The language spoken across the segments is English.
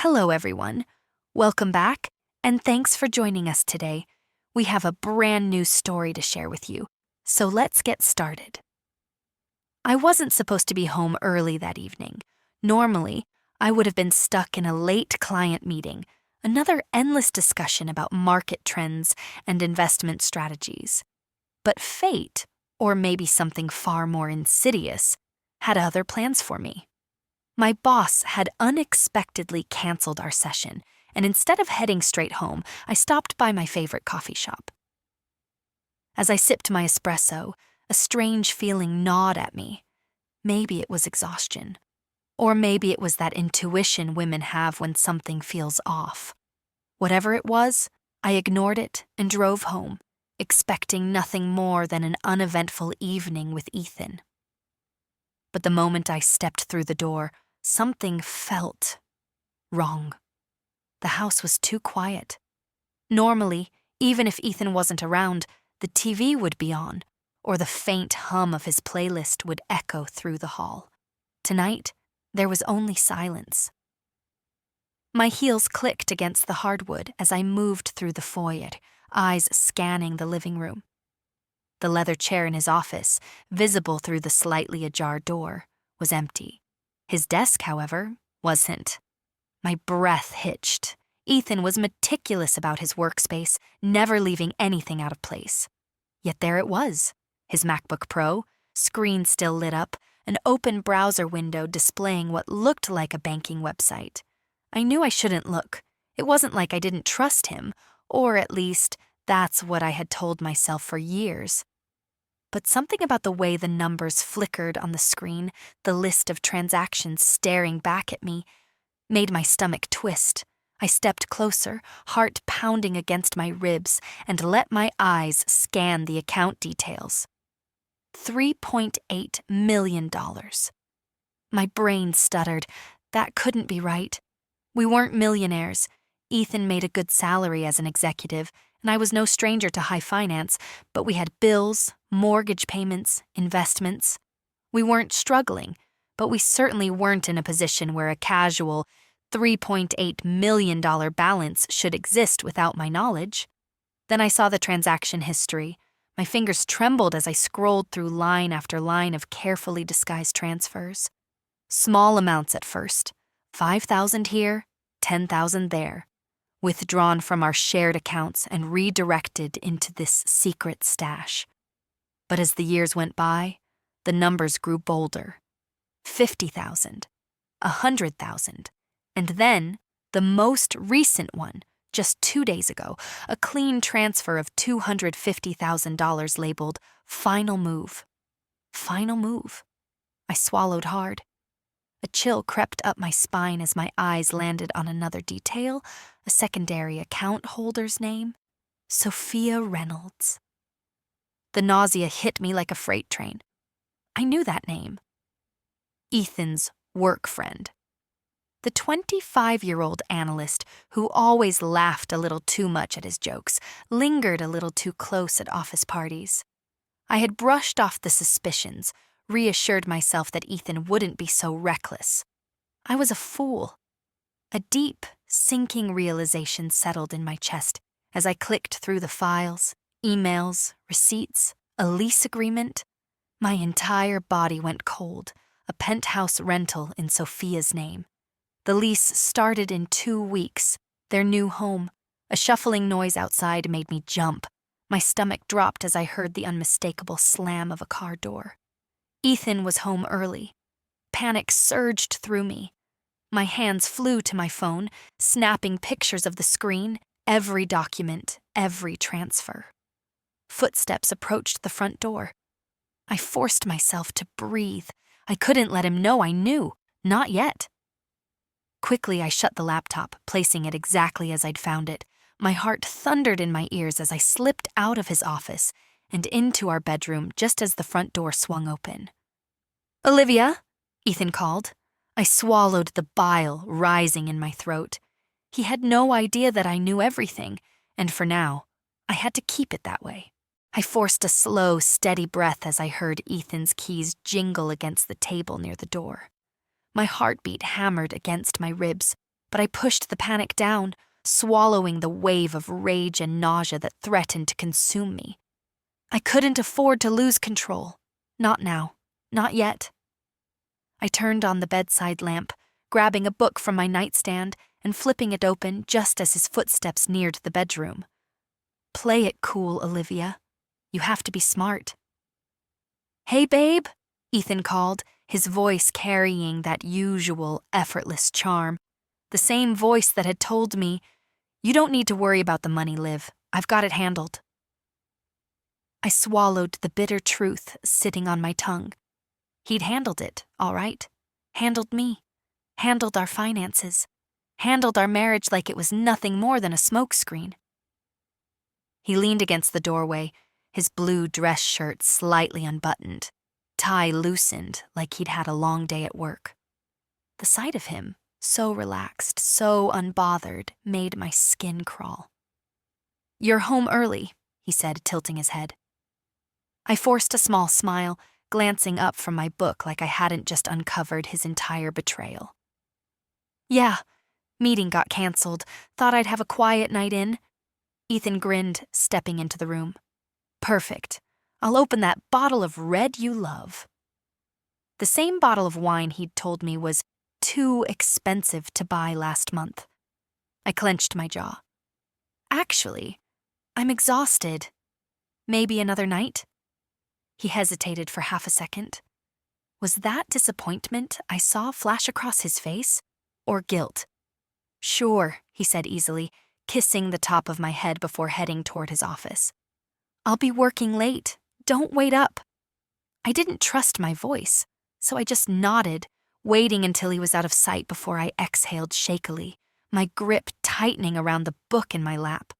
Hello, everyone. Welcome back, and thanks for joining us today. We have a brand new story to share with you, so let's get started. I wasn't supposed to be home early that evening. Normally, I would have been stuck in a late client meeting, another endless discussion about market trends and investment strategies. But fate, or maybe something far more insidious, had other plans for me. My boss had unexpectedly canceled our session, and instead of heading straight home, I stopped by my favorite coffee shop. As I sipped my espresso, a strange feeling gnawed at me. Maybe it was exhaustion, or maybe it was that intuition women have when something feels off. Whatever it was, I ignored it and drove home, expecting nothing more than an uneventful evening with Ethan. But the moment I stepped through the door, something felt wrong. The house was too quiet. Normally, even if Ethan wasn't around, the TV would be on, or the faint hum of his playlist would echo through the hall. Tonight, there was only silence. My heels clicked against the hardwood as I moved through the foyer, eyes scanning the living room. The leather chair in his office, visible through the slightly ajar door, was empty. His desk, however, wasn't. My breath hitched. Ethan was meticulous about his workspace, never leaving anything out of place. Yet there it was, his MacBook Pro, screen still lit up, an open browser window displaying what looked like a banking website. I knew I shouldn't look. It wasn't like I didn't trust him, or at least that's what I had told myself for years. But something about the way the numbers flickered on the screen, the list of transactions staring back at me, made my stomach twist. I stepped closer, heart pounding against my ribs, and let my eyes scan the account details. $3.8 million. My brain stuttered. That couldn't be right. We weren't millionaires. Ethan made a good salary as an executive, and I was no stranger to high finance, but we had bills, mortgage payments, investments. We weren't struggling, but we certainly weren't in a position where a casual $3.8 million balance should exist without my knowledge. Then I saw the transaction history. My fingers trembled as I scrolled through line after line of carefully disguised transfers. Small amounts at first, $5,000 here, $10,000 there, withdrawn from our shared accounts and redirected into this secret stash. But as the years went by, the numbers grew bolder. 50,000, 100,000, and then the most recent one, just 2 days ago, a clean transfer of $250,000 labeled Final Move. Final Move. I swallowed hard. A chill crept up my spine as my eyes landed on another detail, a secondary account holder's name, Sophia Reynolds. The nausea hit me like a freight train. I knew that name. Ethan's work friend. The 25-year-old analyst who always laughed a little too much at his jokes, lingered a little too close at office parties. I had brushed off the suspicions, reassured myself that Ethan wouldn't be so reckless. I was a fool. A deep, sinking realization settled in my chest as I clicked through the files, emails, receipts, a lease agreement. My entire body went cold, a penthouse rental in Sophia's name. The lease started in 2 weeks, their new home. A shuffling noise outside made me jump. My stomach dropped as I heard the unmistakable slam of a car door. Ethan was home early. Panic surged through me. My hands flew to my phone, snapping pictures of the screen, every document, every transfer. Footsteps approached the front door. I forced myself to breathe. I couldn't let him know I knew. Not yet. Quickly, I shut the laptop, placing it exactly as I'd found it. My heart thundered in my ears as I slipped out of his office and into our bedroom just as the front door swung open. "Olivia?" Ethan called. I swallowed the bile rising in my throat. He had no idea that I knew everything, and for now, I had to keep it that way. I forced a slow, steady breath as I heard Ethan's keys jingle against the table near the door. My heartbeat hammered against my ribs. but I pushed the panic down, swallowing the wave of rage and nausea that threatened to consume me. I couldn't afford to lose control. Not now. Not yet. I turned on the bedside lamp, grabbing a book from my nightstand and flipping it open just as his footsteps neared the bedroom. Play it cool, Olivia. You have to be smart. "Hey, babe," Ethan called, his voice carrying that usual, effortless charm. The same voice that had told me, "You don't need to worry about the money, Liv. I've got it handled." I swallowed the bitter truth sitting on my tongue. He'd handled it, all right. Handled me. Handled our finances. Handled our marriage like it was nothing more than a smokescreen. He leaned against the doorway, his blue dress shirt slightly unbuttoned, tie loosened like he'd had a long day at work. The sight of him, so relaxed, so unbothered, made my skin crawl. "You're home early," he said, tilting his head. I forced a small smile, glancing up from my book like I hadn't just uncovered his entire betrayal. "Yeah, meeting got canceled. Thought I'd have a quiet night in." Ethan grinned, stepping into the room. "Perfect. I'll open that bottle of red you love." The same bottle of wine he'd told me was too expensive to buy last month. I clenched my jaw. "Actually, I'm exhausted. Maybe another night?" He hesitated for half a second. Was that disappointment I saw flash across his face, or guilt? "Sure," he said easily, kissing the top of my head before heading toward his office. "I'll be working late. Don't wait up." I didn't trust my voice, so I just nodded, waiting until he was out of sight before I exhaled shakily, my grip tightening around the book in my lap.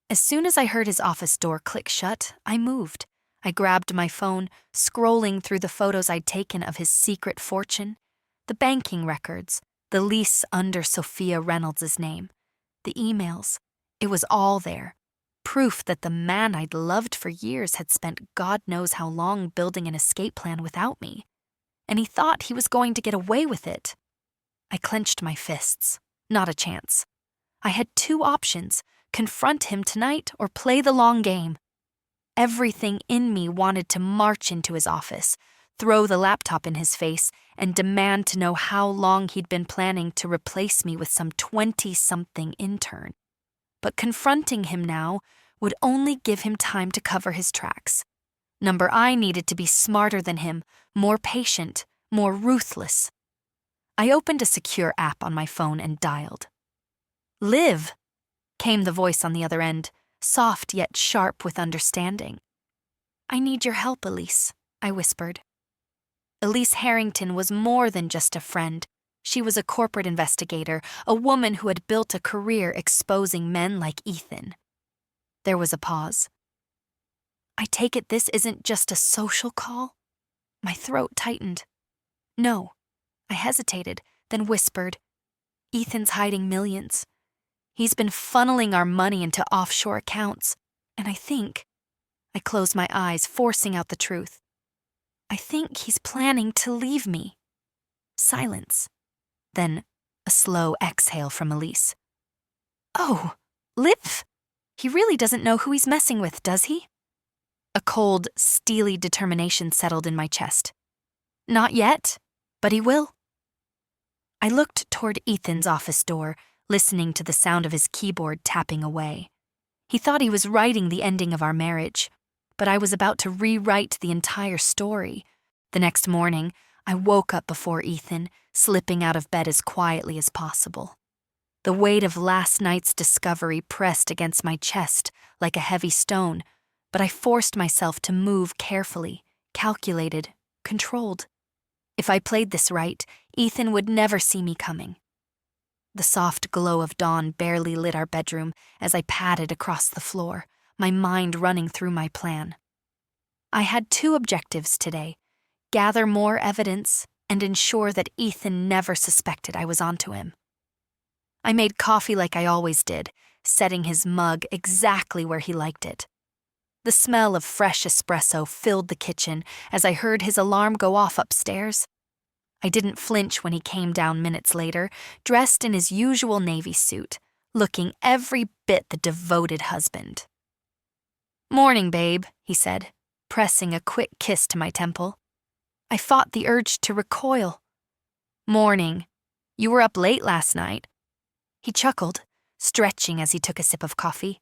As soon as I heard his office door click shut, I moved. I grabbed my phone, scrolling through the photos I'd taken of his secret fortune, the banking records, the lease under Sophia Reynolds' name, the emails. It was all there. Proof that the man I'd loved for years had spent God knows how long building an escape plan without me. And he thought he was going to get away with it. I clenched my fists. Not a chance. I had two options: confront him tonight or play the long game. Everything in me wanted to march into his office, throw the laptop in his face, and demand to know how long he'd been planning to replace me with some 20-something intern. But confronting him now would only give him time to cover his tracks. I needed to be smarter than him, more patient, more ruthless. I opened a secure app on my phone and dialed. "Liv," came the voice on the other end, soft yet sharp with understanding. "I need your help, Elise," I whispered. Elise Harrington was more than just a friend. She was a corporate investigator, a woman who had built a career exposing men like Ethan. There was a pause. "I take it this isn't just a social call?" My throat tightened. "No." I hesitated, then whispered, "Ethan's hiding millions. He's been funneling our money into offshore accounts, and I closed my eyes, forcing out the truth. "I think he's planning to leave me." Silence. Then a slow exhale from Elise. "Oh, Liv! He really doesn't know who he's messing with, does he?" A cold, steely determination settled in my chest. "Not yet, but he will." I looked toward Ethan's office door, listening to the sound of his keyboard tapping away. He thought he was writing the ending of our marriage, but I was about to rewrite the entire story. The next morning, I woke up before Ethan, slipping out of bed as quietly as possible. The weight of last night's discovery pressed against my chest like a heavy stone, but I forced myself to move carefully, calculated, controlled. If I played this right, Ethan would never see me coming. The soft glow of dawn barely lit our bedroom as I padded across the floor, my mind running through my plan. I had two objectives today: gather more evidence and ensure that Ethan never suspected I was onto him. I made coffee like I always did, setting his mug exactly where he liked it. The smell of fresh espresso filled the kitchen as I heard his alarm go off upstairs. I didn't flinch when he came down minutes later, dressed in his usual Navy suit, looking every bit the devoted husband. "Morning, babe," he said, pressing a quick kiss to my temple. I fought the urge to recoil. "Morning. You were up late last night." He chuckled, stretching as he took a sip of coffee.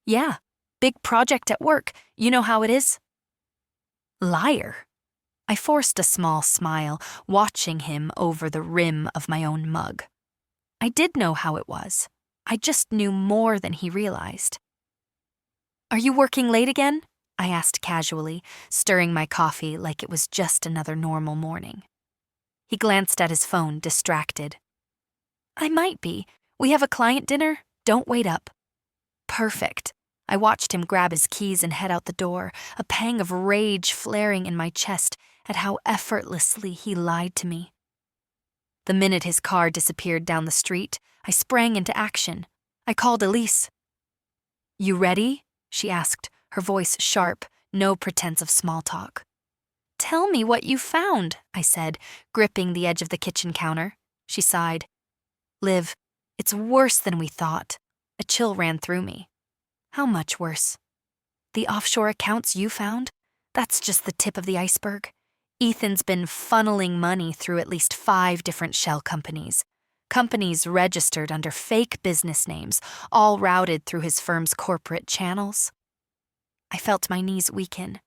"Yeah, big project at work. You know how it is." Liar. I forced a small smile, watching him over the rim of my own mug. I did know how it was. I just knew more than he realized. "Are you working late again?" I asked casually, stirring my coffee like it was just another normal morning. He glanced at his phone, distracted. "I might be. We have a client dinner. Don't wait up." Perfect. I watched him grab his keys and head out the door, a pang of rage flaring in my chest at how effortlessly he lied to me. The minute his car disappeared down the street, I sprang into action. I called Elise. "You ready?" she asked, her voice sharp, no pretense of small talk. "Tell me what you found," I said, gripping the edge of the kitchen counter. She sighed. "Liv, it's worse than we thought." A chill ran through me. "How much worse?" "The offshore accounts you found? That's just the tip of the iceberg. Ethan's been funneling money through at least 5 different shell companies. Companies registered under fake business names, all routed through his firm's corporate channels." I felt my knees weaken.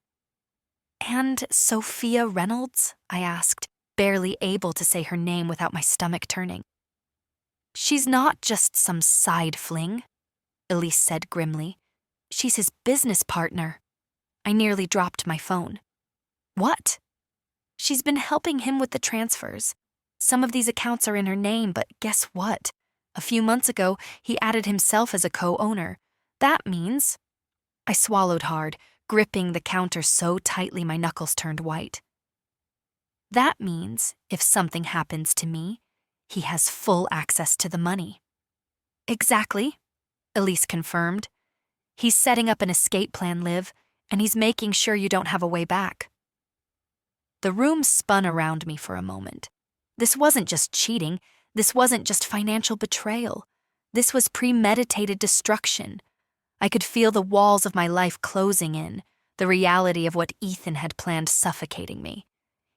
"And Sophia Reynolds?" I asked, barely able to say her name without my stomach turning. "She's not just some side fling," Elise said grimly. "She's his business partner." I nearly dropped my phone. "What?" "She's been helping him with the transfers. Some of these accounts are in her name, but guess what? A few months ago, he added himself as a co-owner. That means—" I swallowed hard, gripping the counter so tightly my knuckles turned white. "That means if something happens to me, he has full access to the money." "Exactly," Elise confirmed. "He's setting up an escape plan, Liv, and he's making sure you don't have a way back." The room spun around me for a moment. This wasn't just cheating. This wasn't just financial betrayal. This was premeditated destruction. I could feel the walls of my life closing in, the reality of what Ethan had planned suffocating me.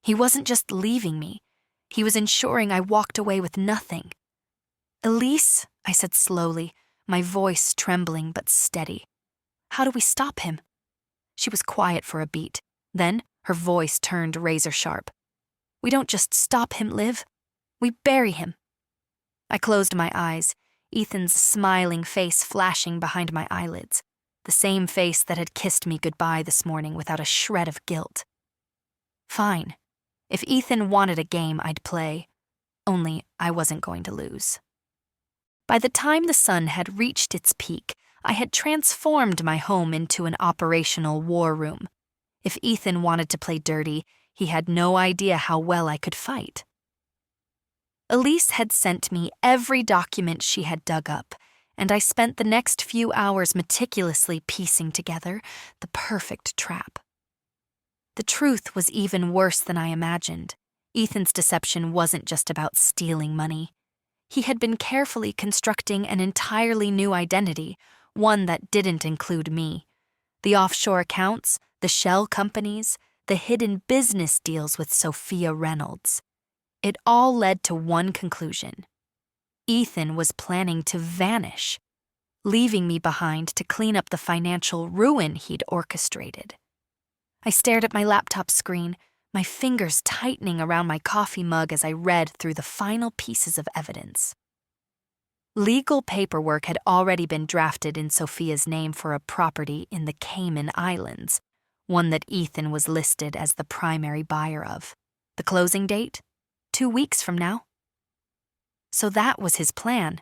He wasn't just leaving me. He was ensuring I walked away with nothing. "Elise," I said slowly, my voice trembling but steady. "How do we stop him?" She was quiet for a beat. Then her voice turned razor sharp. "We don't just stop him, Liv. We bury him." I closed my eyes, Ethan's smiling face flashing behind my eyelids, the same face that had kissed me goodbye this morning without a shred of guilt. Fine. If Ethan wanted a game, I'd play. Only I wasn't going to lose. By the time the sun had reached its peak, I had transformed my home into an operational war room. If Ethan wanted to play dirty, he had no idea how well I could fight. Elise had sent me every document she had dug up, and I spent the next few hours meticulously piecing together the perfect trap. The truth was even worse than I imagined. Ethan's deception wasn't just about stealing money. He had been carefully constructing an entirely new identity, one that didn't include me. The offshore accounts, the shell companies, the hidden business deals with Sophia Reynolds. It all led to one conclusion. Ethan was planning to vanish, leaving me behind to clean up the financial ruin he'd orchestrated. I stared at my laptop screen, my fingers tightening around my coffee mug as I read through the final pieces of evidence. Legal paperwork had already been drafted in Sophia's name for a property in the Cayman Islands, one that Ethan was listed as the primary buyer of. The closing date? 2 weeks from now. So that was his plan.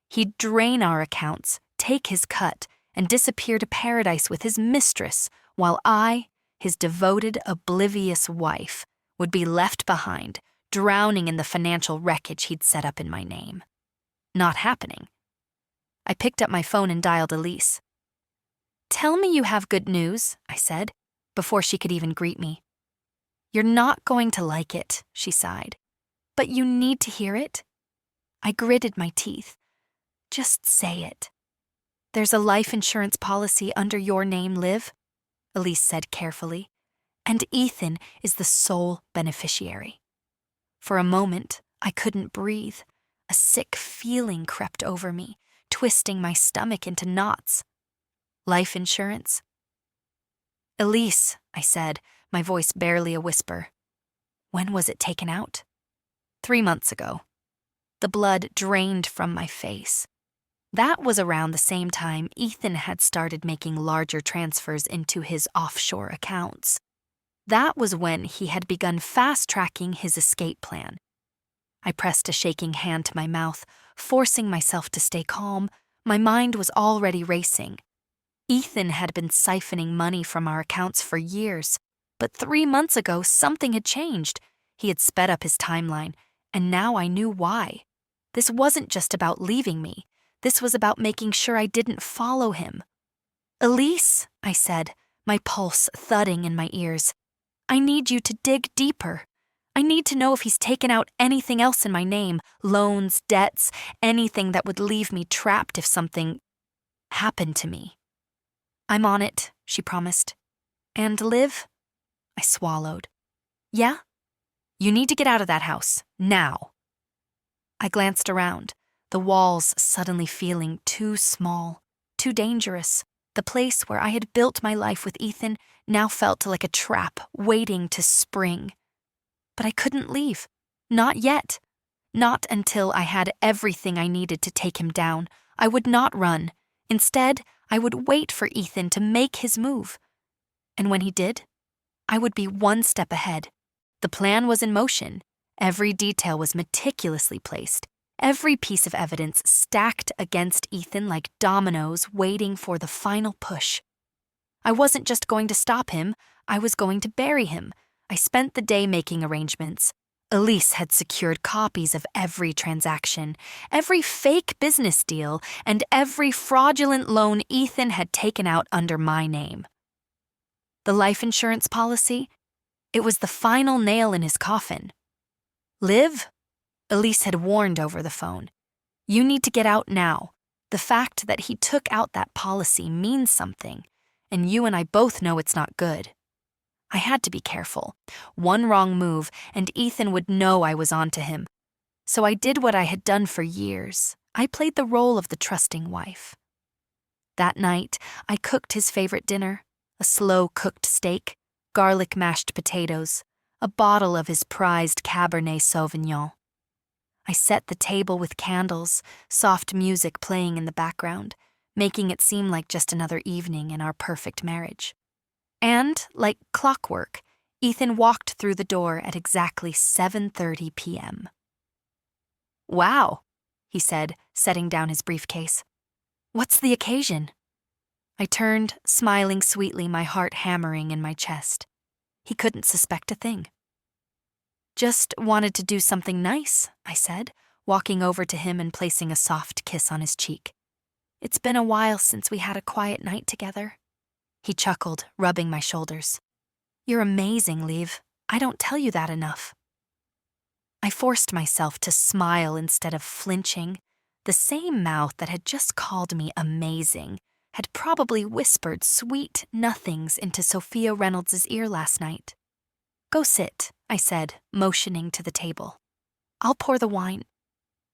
He'd drain our accounts, take his cut, and disappear to paradise with his mistress, while I, his devoted, oblivious wife, would be left behind, drowning in the financial wreckage he'd set up in my name. Not happening. I picked up my phone and dialed Elise. "Tell me you have good news," I said, before she could even greet me. You're not going to like it, she sighed. But you need to hear it. I gritted my teeth. Just say it. There's a life insurance policy under your name, Liv, Elise said carefully, and Ethan is the sole beneficiary. For a moment, I couldn't breathe. A sick feeling crept over me, twisting my stomach into knots. Life insurance? Elise, I said, my voice barely a whisper. When was it taken out? 3 months ago. The blood drained from my face. That was around the same time Ethan had started making larger transfers into his offshore accounts. That was when he had begun fast-tracking his escape plan. I pressed a shaking hand to my mouth, forcing myself to stay calm. My mind was already racing. Ethan had been siphoning money from our accounts for years, but 3 months ago something had changed. He had sped up his timeline, and now I knew why. This wasn't just about leaving me. This was about making sure I didn't follow him. Elise, I said, my pulse thudding in my ears, I need you to dig deeper. I need to know if he's taken out anything else in my name, loans, debts, anything that would leave me trapped if something happened to me. I'm on it, she promised. And Liv? I swallowed. Yeah? You need to get out of that house, now. I glanced around, the walls suddenly feeling too small, too dangerous. The place where I had built my life with Ethan now felt like a trap waiting to spring. But I couldn't leave. Not yet. Not until I had everything I needed to take him down. I would not run. Instead, I would wait for Ethan to make his move. And when he did, I would be one step ahead. The plan was in motion. Every detail was meticulously placed. Every piece of evidence stacked against Ethan like dominoes waiting for the final push. I wasn't just going to stop him, I was going to bury him. I spent the day making arrangements. Elise had secured copies of every transaction, every fake business deal, and every fraudulent loan Ethan had taken out under my name. The life insurance policy? It was the final nail in his coffin. Liv? Elise had warned over the phone. You need to get out now. The fact that he took out that policy means something, and you and I both know it's not good. I had to be careful. One wrong move, and Ethan would know I was onto him. So I did what I had done for years. I played the role of the trusting wife. That night, I cooked his favorite dinner, a slow-cooked steak, garlic mashed potatoes, a bottle of his prized Cabernet Sauvignon. I set the table with candles, soft music playing in the background, making it seem like just another evening in our perfect marriage. And, like clockwork, Ethan walked through the door at exactly 7:30 p.m. Wow, he said, setting down his briefcase. What's the occasion? I turned, smiling sweetly, my heart hammering in my chest. He couldn't suspect a thing. Just wanted to do something nice, I said, walking over to him and placing a soft kiss on his cheek. It's been a while since we had a quiet night together. He chuckled, rubbing my shoulders. You're amazing, Liv. I don't tell you that enough. I forced myself to smile instead of flinching. The same mouth that had just called me amazing had probably whispered sweet nothings into Sophia Reynolds' ear last night. Go sit, I said, motioning to the table. I'll pour the wine.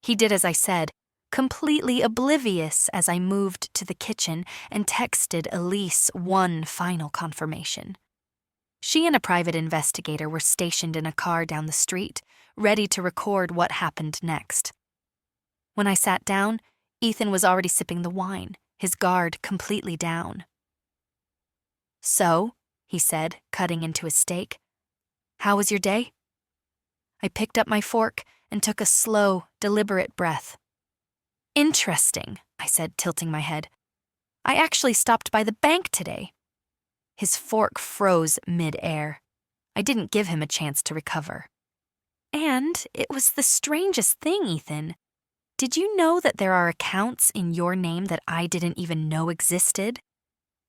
He did as I said, completely oblivious as I moved to the kitchen and texted Elise one final confirmation. She and a private investigator were stationed in a car down the street, ready to record what happened next. When I sat down, Ethan was already sipping the wine, his guard completely down. So, he said, cutting into his steak, how was your day? I picked up my fork and took a slow, deliberate breath. Interesting, I said, tilting my head. I actually stopped by the bank today. His fork froze mid-air. I didn't give him a chance to recover. And it was the strangest thing, Ethan. Did you know that there are accounts in your name that I didn't even know existed?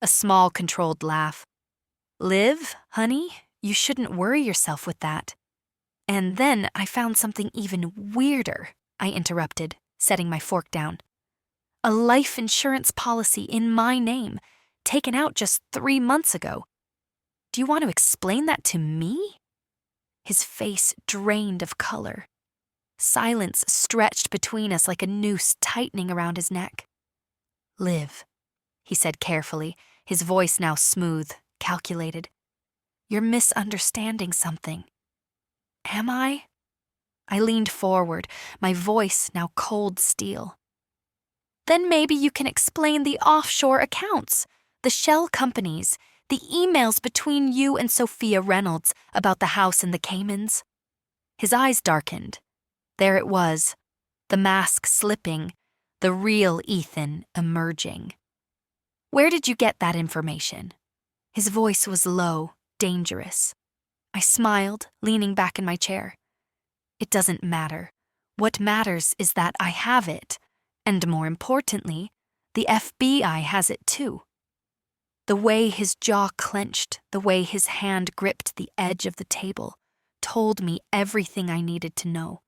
A small, controlled laugh. Liv, honey, You shouldn't worry yourself with that. And then I found something even weirder, I interrupted, setting my fork down. A life insurance policy in my name, taken out just 3 months ago. Do you want to explain that to me? His face drained of color. Silence stretched between us like a noose tightening around his neck. Liv, he said carefully, his voice now smooth, calculated. You're misunderstanding something. Am I? I leaned forward, my voice now cold steel. Then maybe you can explain the offshore accounts, the shell companies, the emails between you and Sophia Reynolds about the house in the Caymans. His eyes darkened. There it was, the mask slipping, the real Ethan emerging. Where did you get that information? His voice was low, dangerous. I smiled, leaning back in my chair. It doesn't matter. What matters is that I have it, and more importantly, the FBI has it too. The way his jaw clenched, the way his hand gripped the edge of the table, told me everything I needed to know.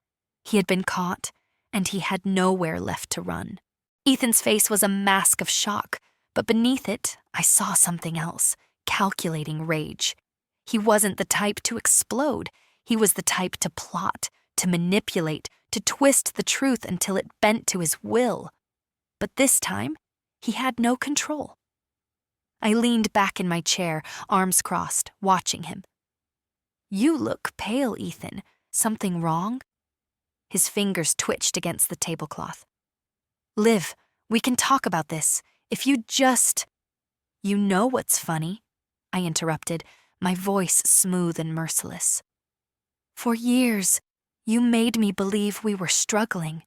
He had been caught, and he had nowhere left to run. Ethan's face was a mask of shock, but beneath it, I saw something else, calculating rage. He wasn't the type to explode. He was the type to plot, to manipulate, to twist the truth until it bent to his will. But this time, he had no control. I leaned back in my chair, arms crossed, watching him. You look pale, Ethan. Something wrong? His fingers twitched against the tablecloth. Liv, we can talk about this. If you just... You know what's funny? I interrupted, my voice smooth and merciless. For years, you made me believe we were struggling.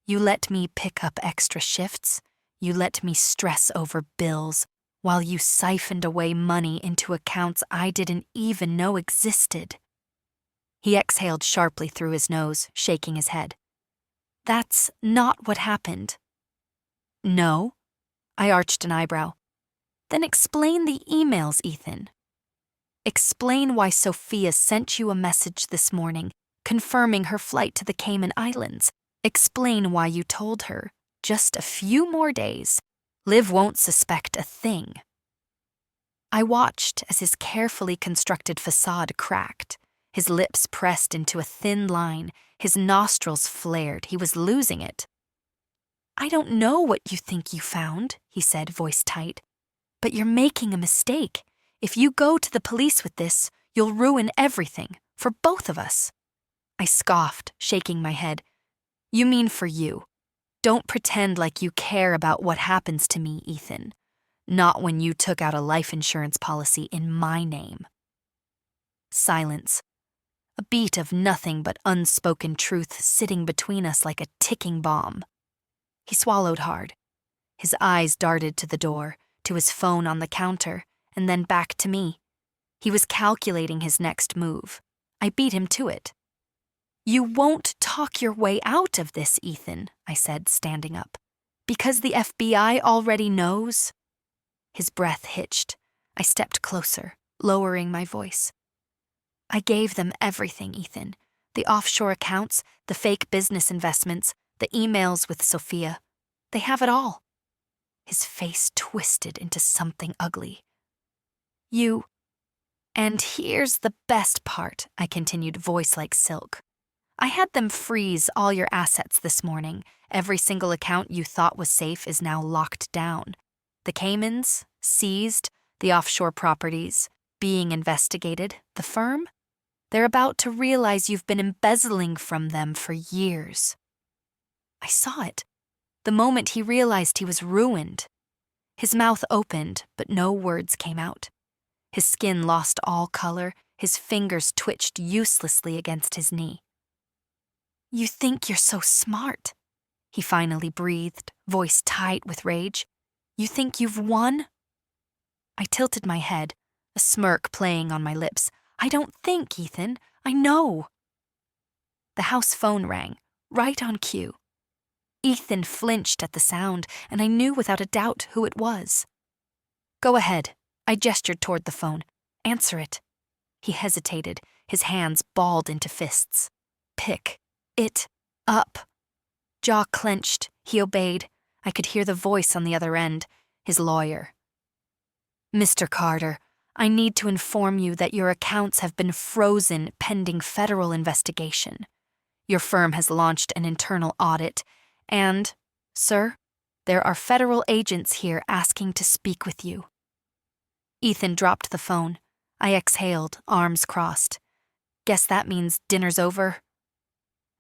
You let me pick up extra shifts. You let me stress over bills, while you siphoned away money into accounts I didn't even know existed. He exhaled sharply through his nose, shaking his head. That's not what happened. No? I arched an eyebrow. Then explain the emails, Ethan. Explain why Sophia sent you a message this morning, confirming her flight to the Cayman Islands. Explain why you told her, just a few more days, Liv won't suspect a thing. I watched as his carefully constructed facade cracked, his lips pressed into a thin line, his nostrils flared. He was losing it. I don't know what you think you found, he said, voice tight, but you're making a mistake. If you go to the police with this, you'll ruin everything, for both of us. I scoffed, shaking my head. You mean for you. Don't pretend like you care about what happens to me, Ethan. Not when you took out a life insurance policy in my name. Silence. A beat of nothing but unspoken truth sitting between us like a ticking bomb. He swallowed hard. His eyes darted to the door, to his phone on the counter, and then back to me. He was calculating his next move. I beat him to it. You won't talk your way out of this, Ethan, I said, standing up. Because the FBI already knows? His breath hitched. I stepped closer, lowering my voice. I gave them everything, Ethan. The offshore accounts, the fake business investments, the emails with Sophia. They have it all. His face twisted into something ugly. You... And here's the best part, I continued, voice like silk. I had them freeze all your assets this morning. Every single account you thought was safe is now locked down. The Caymans, seized, the offshore properties, being investigated, the firm. They're about to realize you've been embezzling from them for years. I saw it. The moment he realized he was ruined. His mouth opened, but no words came out. His skin lost all color, his fingers twitched uselessly against his knee. You think you're so smart, he finally breathed, voice tight with rage. You think you've won? I tilted my head, a smirk playing on my lips. I don't think, Ethan. I know. The house phone rang, right on cue. Ethan flinched at the sound, and I knew without a doubt who it was. Go ahead. I gestured toward the phone. Answer it. He hesitated, his hands balled into fists. Pick it up. Jaw clenched, he obeyed. I could hear the voice on the other end, his lawyer. Mr. Carter, I need to inform you that your accounts have been frozen pending federal investigation. Your firm has launched an internal audit, and, sir, there are federal agents here asking to speak with you. Ethan dropped the phone. I exhaled, arms crossed. Guess that means dinner's over.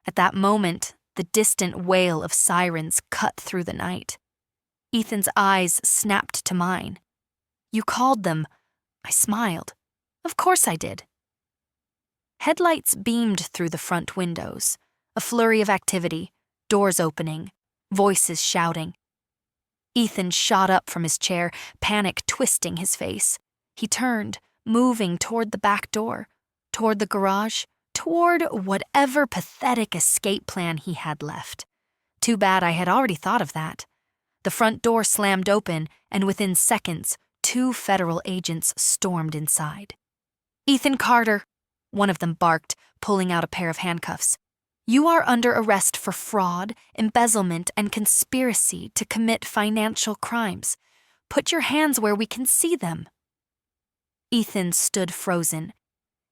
At that moment, the distant wail of sirens cut through the night. Ethan's eyes snapped to mine. You called them. I smiled. Of course I did. Headlights beamed through the front windows. A flurry of activity, doors opening, voices shouting. Ethan shot up from his chair, panic twisting his face. He turned, moving toward the back door, toward the garage, toward whatever pathetic escape plan he had left. Too bad I had already thought of that. The front door slammed open, and within seconds, 2 federal agents stormed inside. Ethan Carter, one of them barked, pulling out a pair of handcuffs. You are under arrest for fraud, embezzlement, and conspiracy to commit financial crimes. Put your hands where we can see them. Ethan stood frozen.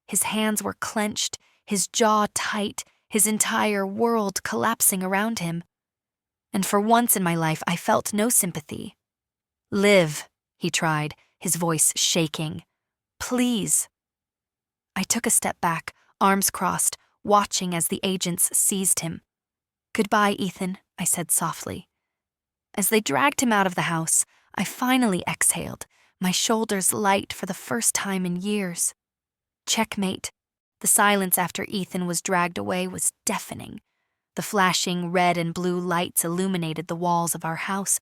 His hands were clenched, his jaw tight, his entire world collapsing around him. And for once in my life, I felt no sympathy. Liv, he tried, his voice shaking. Please. I took a step back, arms crossed, watching as the agents seized him. Goodbye, Ethan, I said softly. As they dragged him out of the house, I finally exhaled, my shoulders light for the first time in years. Checkmate. The silence after Ethan was dragged away was deafening. The flashing red and blue lights illuminated the walls of our house,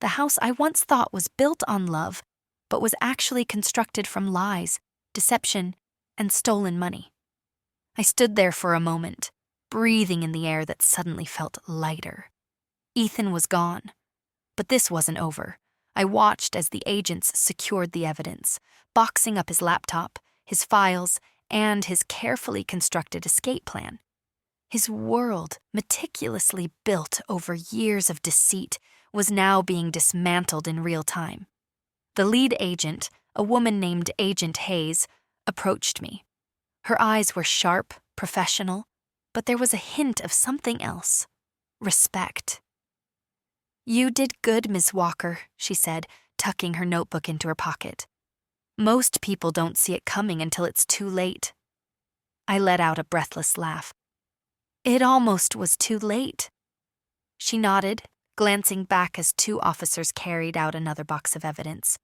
the house I once thought was built on love, but was actually constructed from lies, deception, and stolen money. I stood there for a moment, breathing in the air that suddenly felt lighter. Ethan was gone. But this wasn't over. I watched as the agents secured the evidence, boxing up his laptop, his files, and his carefully constructed escape plan. His world, meticulously built over years of deceit, was now being dismantled in real time. The lead agent, a woman named Agent Hayes, approached me. Her eyes were sharp, professional, but there was a hint of something else. Respect. You did good, Miss Walker, she said, tucking her notebook into her pocket. Most people don't see it coming until it's too late. I let out a breathless laugh. It almost was too late. She nodded, glancing back as 2 officers carried out another box of evidence.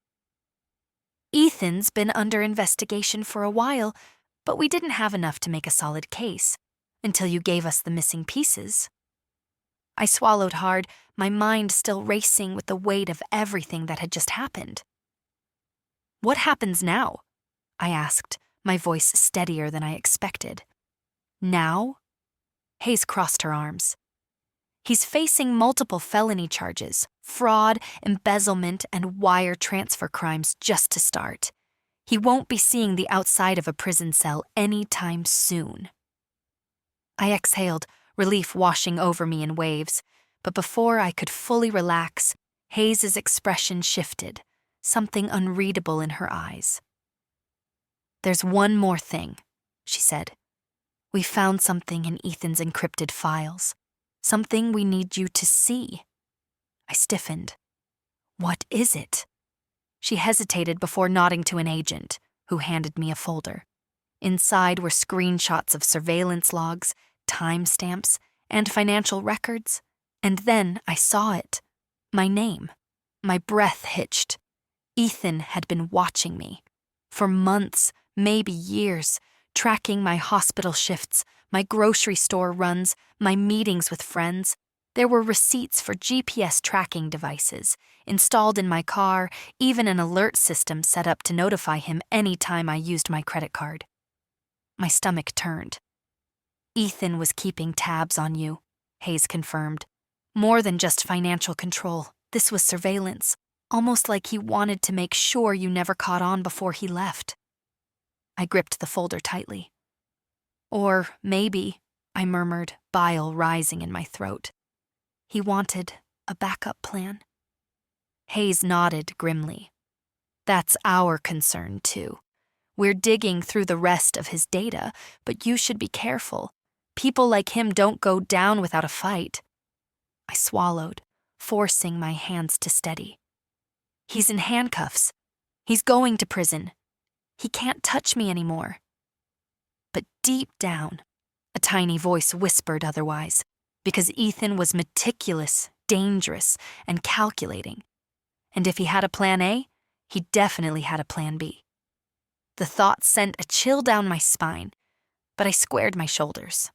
Ethan's been under investigation for a while, but we didn't have enough to make a solid case, until you gave us the missing pieces. I swallowed hard, my mind still racing with the weight of everything that had just happened. What happens now? I asked, my voice steadier than I expected. Now? Hayes crossed her arms. He's facing multiple felony charges, fraud, embezzlement, and wire transfer crimes just to start. He won't be seeing the outside of a prison cell anytime soon. I exhaled, relief washing over me in waves, but before I could fully relax, Hayes's expression shifted, something unreadable in her eyes. There's one more thing, she said. We found something in Ethan's encrypted files. Something we need you to see. I stiffened. What is it? She hesitated before nodding to an agent, who handed me a folder. Inside were screenshots of surveillance logs, timestamps, and financial records. And then I saw it. My name. My breath hitched. Ethan had been watching me. For months, maybe years, tracking my hospital shifts, my grocery store runs, my meetings with friends. There were receipts for GPS tracking devices, installed in my car, even an alert system set up to notify him any time I used my credit card. My stomach turned. Ethan was keeping tabs on you, Hayes confirmed. More than just financial control, this was surveillance, almost like he wanted to make sure you never caught on before he left. I gripped the folder tightly. Or maybe, I murmured, bile rising in my throat. He wanted a backup plan. Hayes nodded grimly. That's our concern, too. We're digging through the rest of his data, but you should be careful. People like him don't go down without a fight. I swallowed, forcing my hands to steady. He's in handcuffs. He's going to prison. He can't touch me anymore. But deep down, a tiny voice whispered otherwise, because Ethan was meticulous, dangerous, and calculating. And if he had a plan A, he definitely had a plan B. The thought sent a chill down my spine, but I squared my shoulders.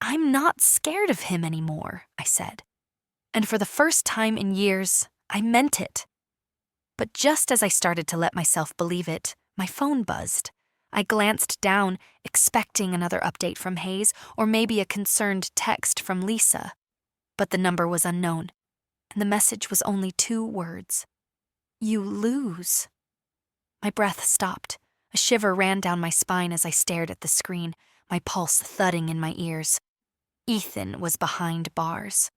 I'm not scared of him anymore, I said. And for the first time in years, I meant it. But just as I started to let myself believe it, my phone buzzed. I glanced down, expecting another update from Hayes or maybe a concerned text from Lisa. But the number was unknown, and the message was only 2 words. You lose. My breath stopped. A shiver ran down my spine as I stared at the screen, my pulse thudding in my ears. Ethan was behind bars.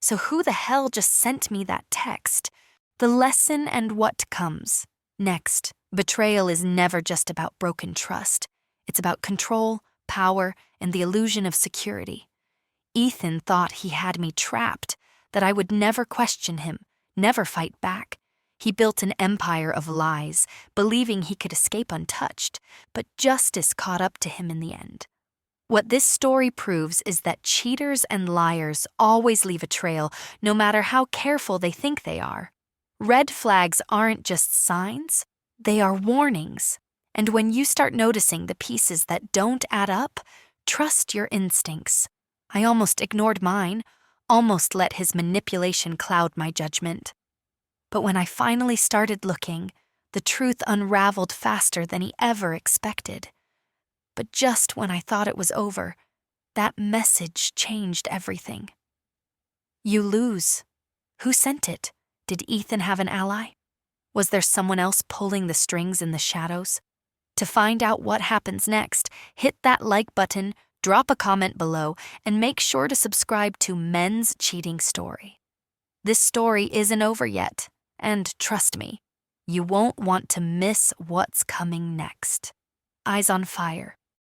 So who the hell just sent me that text? The lesson and what comes. Next, betrayal is never just about broken trust. It's about control, power, and the illusion of security. Ethan thought he had me trapped, that I would never question him, never fight back. He built an empire of lies, believing he could escape untouched, but justice caught up to him in the end. What this story proves is that cheaters and liars always leave a trail, no matter how careful they think they are. Red flags aren't just signs, they are warnings. And when you start noticing the pieces that don't add up, trust your instincts. I almost ignored mine, almost let his manipulation cloud my judgment. But when I finally started looking, the truth unraveled faster than he ever expected. But just when I thought it was over, that message changed everything. You lose. Who sent it? Did Ethan have an ally? Was there someone else pulling the strings in the shadows? To find out what happens next, hit that like button, drop a comment below, and make sure to subscribe to Men's Cheating Story. This story isn't over yet, and trust me, you won't want to miss what's coming next. Eyes on fire.